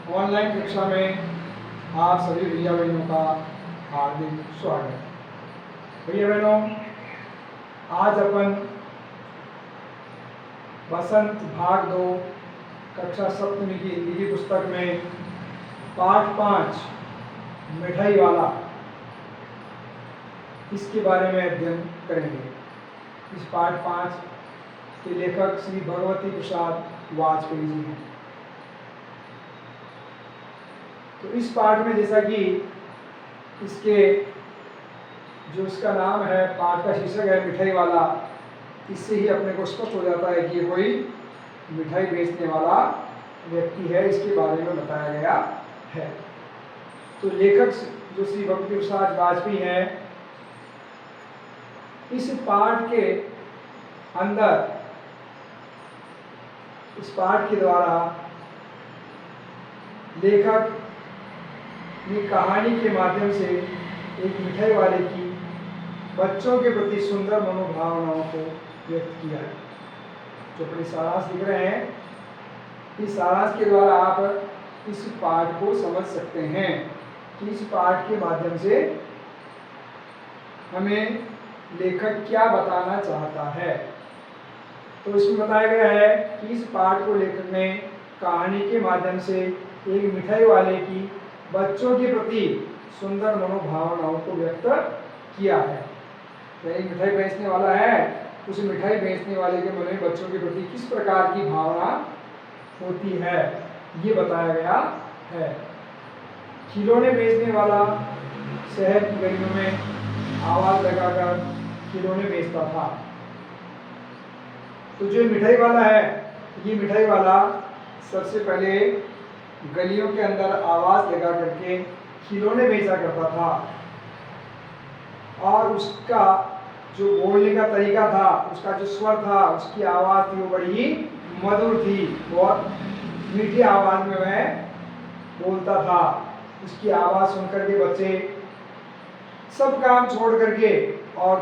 Online कक्षा में आप सभी भैया बहनों का हार्दिक स्वागत है। भैया बहनों, आज अपन बसंत भाग 2 कक्षा सप्तमी की हिंदी की पुस्तक में पाठ 5 मिठाई वाला, इसके बारे में अध्ययन करेंगे। इस पाठ 5 के लेखक श्री भगवती प्रसाद वाजपेयी जी हैं। तो इस पाठ में, जैसा कि इसके जो इसका नाम है, पाठ का शीर्षक है मिठाई वाला, इससे ही अपने को स्पष्ट हो जाता है कि कोई मिठाई बेचने वाला व्यक्ति है, इसके बारे में बताया गया है। तो लेखक जो श्री भगवती प्रसाद वाजपेयी हैं, इस पाठ के अंदर, इस पाठ के द्वारा लेखक ने कहानी के माध्यम से एक मिठाई वाले की बच्चों के प्रति सुंदर मनोभावनाओं को व्यक्त किया है। जो अपनी सारांश लिख रहे हैं, इस सारांश के द्वारा आप इस पाठ को समझ सकते हैं कि इस पाठ के माध्यम से हमें लेखक क्या बताना चाहता है। तो इसमें बताया गया है कि इस पाठ को लेखक ने कहानी के माध्यम से एक मिठाई वाले की बच्चों के प्रति सुंदर मनोभावनाओं को व्यक्त किया है। तो एक मिठाई बेचने वाला है, उस मिठाई बेचने वाले के मन में बच्चों के प्रति किस प्रकार की भावना होती है, ये बताया गया है। खिलौने बेचने वाला शहर की गलियों में आवाज लगाकर खिलौने बेचता था। तो जो मिठाई वाला है, ये मिठाई वाला सबसे पहले गलियों के अंदर आवाज लगा करके खिलौने बेचा करता था, और उसका जो बोलने का तरीका था, उसका जो स्वर था, उसकी आवाज थी, वो बड़ी ही मधुर थी। बहुत मीठी आवाज में वह बोलता था। उसकी आवाज सुनकर के बच्चे सब काम छोड़ करके और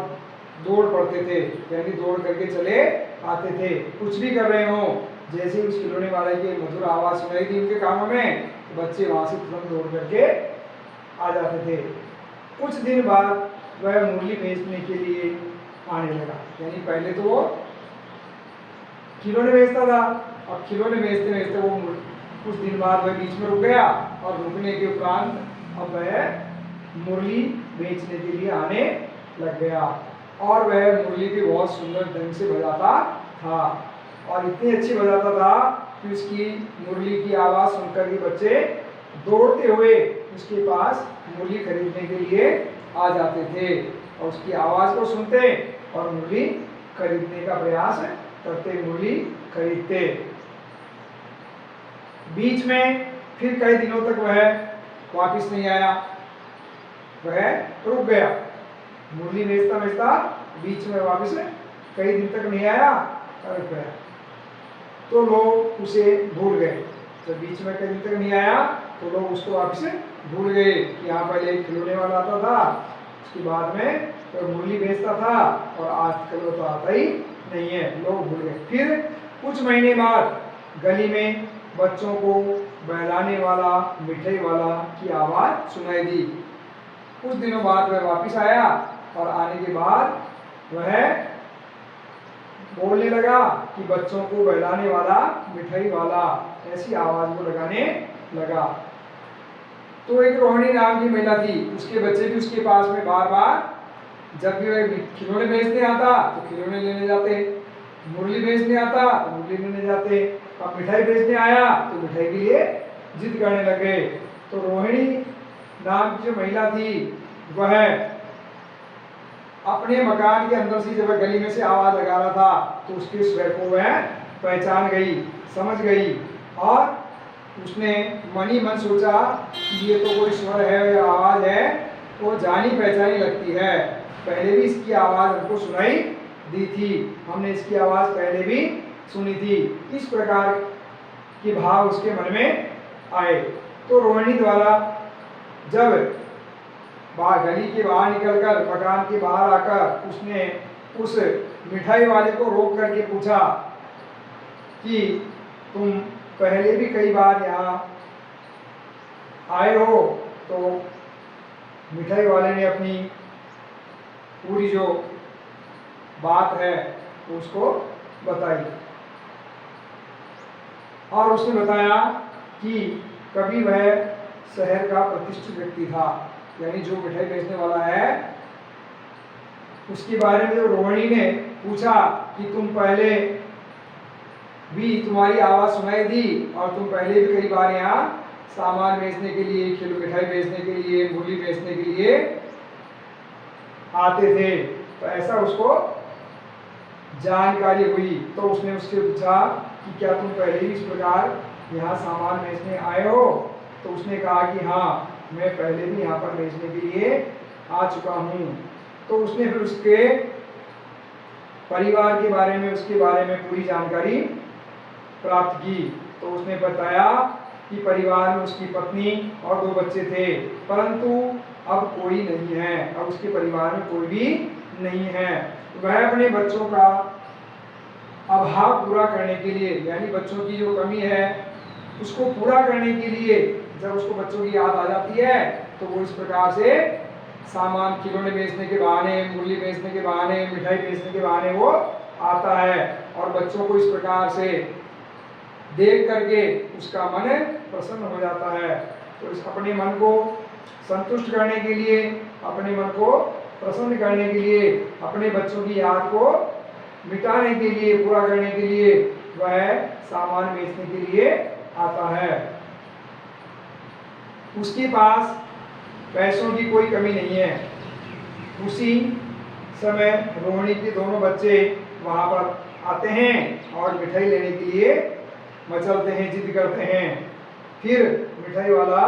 दौड़ पड़ते थे, यानी दौड़ करके चले आते थे। कुछ भी कर रहे हो, जैसे उस खिलौने वाले की मधुर आवाज सुनाई थी उनके कानों में, तो बच्चे वहां से तुरंत दौड़ करके आ जाते थे। कुछ दिन बाद वह मूली बेचने के लिए आने लगा। यानी पहले तो वो खिलौने बेचता था, अब खिलौने बेचते बेचते वो कुछ दिन बाद वह बीच में रुक गया, और रुकने के उपरांत अब वह मुरली बेचने के लिए आने लग गया। और वह मुरली भी बहुत सुंदर ढंग से बजाता था, और इतनी अच्छी बजाता था कि उसकी मुरली की आवाज सुनकर के बच्चे दौड़ते हुए उसके पास मुरली खरीदने के लिए आ जाते थे, और उसकी आवाज को सुनते और मुरली खरीदने का प्रयास करते, मुरली खरीदते। बीच में फिर कई दिनों तक वह वापस नहीं आया, वह रुक गया। मुरली बेचता बेचता बीच में वापस कई दिन तक नहीं आया, रुक गया। तो लोग उसे भूल गए। जब बीच में कई दिन तक नहीं आया तो लोग उसको वापस भूल गए कि यहाँ पहले एक खिलौने वाला आता था, उसके बाद में तो मुरली बेचता था, और आजकल वो तो आता ही नहीं है, लोग भूल गए। फिर कुछ महीने बाद गली में बच्चों को बहलाने वाला मिठाई वाला की आवाज सुनाई दी। कुछ दिनों बाद वह वापस आया, और आने के बाद वह बोलने लगा कि बच्चों को बहलाने वाला मिठाई वाला, ऐसी आवाज को लगाने लगा। तो एक रोहिणी नाम की महिला थी, उसके बच्चे भी उसके पास में बार बार, जब भी वह खिलौने बेचने आता तो खिलौने लेने जाते, मुरली बेचने आता तो मुरली लेने जाते, अब मिठाई बेचने आया तो मिठाई के लिए जिद करने लगे। तो रोहिणी नाम की जो महिला थी, वह अपने मकान के अंदर से जब गली में से आवाज लगा रहा था, तो उसके स्वर को वह पहचान गई, समझ गई, और उसने मन ही मन सोचा कि ये तो कोई स्वर है, आवाज है, तो जानी पहचानी लगती है। पहले भी इसकी आवाज हमको सुनाई दी थी, हमने इसकी आवाज पहले भी सुनी थी। इस प्रकार के भाव उसके मन में आए। तो रोहिणी द्वारा जब गली के बाहर निकलकर, मकान के बाहर आकर उसने उस मिठाई वाले को रोक करके पूछा कि तुम पहले भी कई बार यहाँ आए हो। तो मिठाई वाले ने अपनी पूरी जो बात है उसको बताई और उसने बताया कि कभी वह शहर का प्रतिष्ठित व्यक्ति था, यानी जो मिठाई बेचने वाला है उसके बारे में। जो रोहिणी ने पूछा कि तुम पहले भी तुम्हारी आवाज़ सुनाई दी और तुम पहले भी कई बार यहाँ सामान बेचने के लिए, किलो मिठाई बेचने के लिए, मूली बेचने के लिए आते थे, तो ऐसा उसको जानकारी हुई। तो उसने उससे पूछा कि क्या तुम पहले भी इस प्रकार यहाँ सामान बेचने आए हो? तो उसने कहा कि हाँ, मैं पहले भी यहाँ पर बेचने के लिए आ चुका हूँ। तो उसने फिर उसके परिवार के बारे में, उसके बारे में पूरी जानकारी प्राप्त की। तो उसने बताया कि परिवार में उसकी पत्नी और 2 बच्चे थे, परंतु अब कोई नहीं है, अब उसके परिवार में कोई भी नहीं है। वह अपने बच्चों का अभाव पूरा करने के लिए, यानी बच्चों की जो कमी है उसको पूरा करने के लिए, जब उसको बच्चों की याद आ जाती है तो वो इस प्रकार से सामान खिलौने बेचने के बहाने, मूली बेचने के बहाने, मिठाई बेचने के बहाने वो आता है और बच्चों को इस प्रकार से देख करके उसका मन प्रसन्न हो जाता है। तो इस अपने मन को संतुष्ट करने के लिए, अपने मन को प्रसन्न करने के लिए, अपने बच्चों की याद को मिटाने के लिए, पूरा करने के लिए वह सामान बेचने के लिए आता है। उसके पास पैसों की कोई कमी नहीं है। उसी समय रोहिणी के दोनों बच्चे वहाँ पर आते हैं और मिठाई लेने के लिए मचलते हैं, जिद करते हैं। फिर मिठाई वाला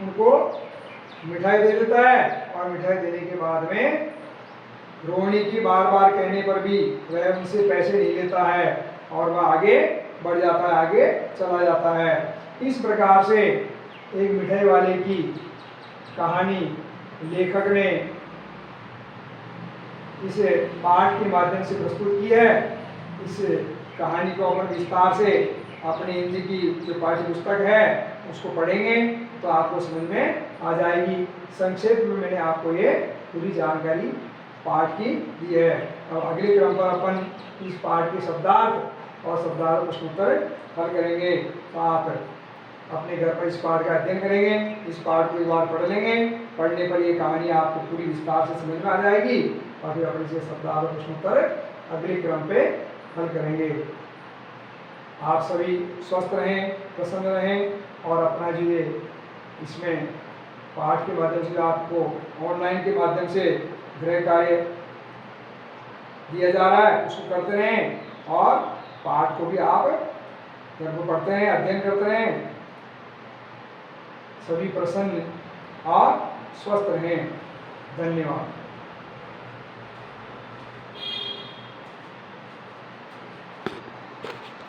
उनको मिठाई दे देता है और मिठाई देने के बाद में रोहिणी की बार बार कहने पर भी वह उनसे पैसे नहीं लेता है और वह आगे बढ़ जाता है, आगे चला जाता है। इस प्रकार से एक मिठाई वाले की कहानी लेखक ने इस पाठ के माध्यम से प्रस्तुत की है। इस कहानी को अपन विस्तार से अपनी हिंदी की जो पाठ्य पुस्तक है उसको पढ़ेंगे तो आपको समझ में आ जाएगी। संक्षेप में मैंने आपको ये पूरी जानकारी पाठ की दी है। अब अगले क्रम पर अपन इस पाठ के शब्दार्थ और शब्दार्थ प्रश्नोत्तर हल करेंगे। तो आप अपने घर पर इस पाठ का अध्ययन करेंगे, इस पाठ को एक बार पढ़ लेंगे। पढ़ने पर ये कहानी आपको पूरी विस्तार से समझ में आ जाएगी और फिर अपने से शब्दार्थ प्रश्नोत्तर अगले क्रम पे हल करेंगे। आप सभी स्वस्थ रहें, प्रसन्न रहें और अपना जो ये इसमें पाठ के माध्यम से आपको ऑनलाइन के माध्यम से गृह कार्य दिया जा रहा है उसको करते रहें और पाठ को भी आप घर को पढ़ते रहें, अध्ययन करते रहें। सभी प्रसन्न और स्वस्थ रहें। धन्यवाद।